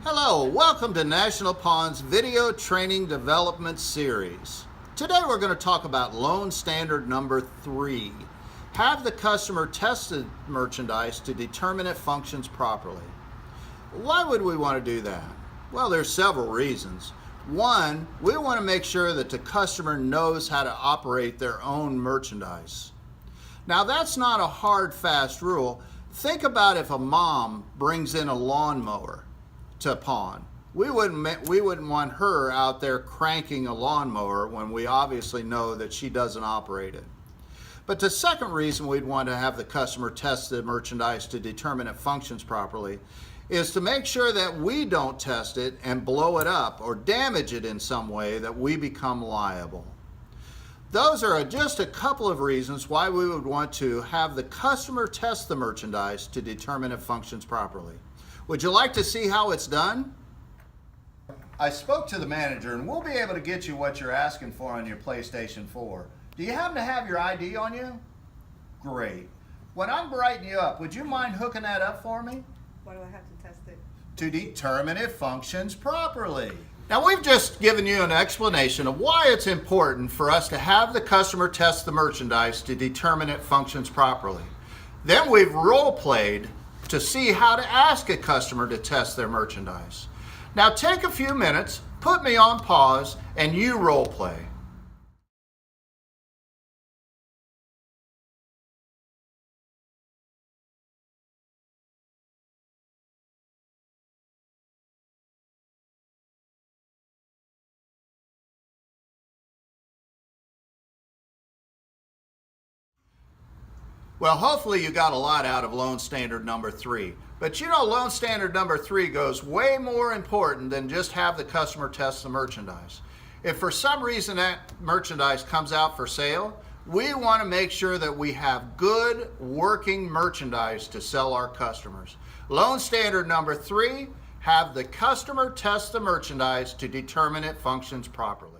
Hello, welcome to National Pawn's Video Training Development Series. Today we're going to talk about loan standard number 3. Have the customer test the merchandise to determine it functions properly. Why would we want to do that? Well, there's several reasons. One, we want to make sure that the customer knows how to operate their own merchandise. Now that's not a hard, fast rule. Think about if a mom brings in a lawnmower to pawn. We wouldn't want her out there cranking a lawnmower when we obviously know that she doesn't operate it. But the second reason we'd want to have the customer test the merchandise to determine it functions properly is to make sure that we don't test it and blow it up or damage it in some way that we become liable. Those are just a couple of reasons why we would want to have the customer test the merchandise to determine it functions properly. Would you like to see how it's done? I spoke to the manager and we'll be able to get you what you're asking for on your PlayStation 4. Do you happen to have your ID on you? Great. When I'm writing you up, would you mind hooking that up for me? Why do I have to test it? To determine it functions properly. Now we've just given you an explanation of why it's important for us to have the customer test the merchandise to determine it functions properly. Then we've role-played to see how to ask a customer to test their merchandise. Now take a few minutes, put me on pause, and you role play. Well, hopefully you got a lot out of loan standard number 3. But you know, loan standard number 3 goes way more important than just have the customer test the merchandise. If for some reason that merchandise comes out for sale, we want to make sure that we have good working merchandise to sell our customers. Loan standard number 3, have the customer test the merchandise to determine it functions properly.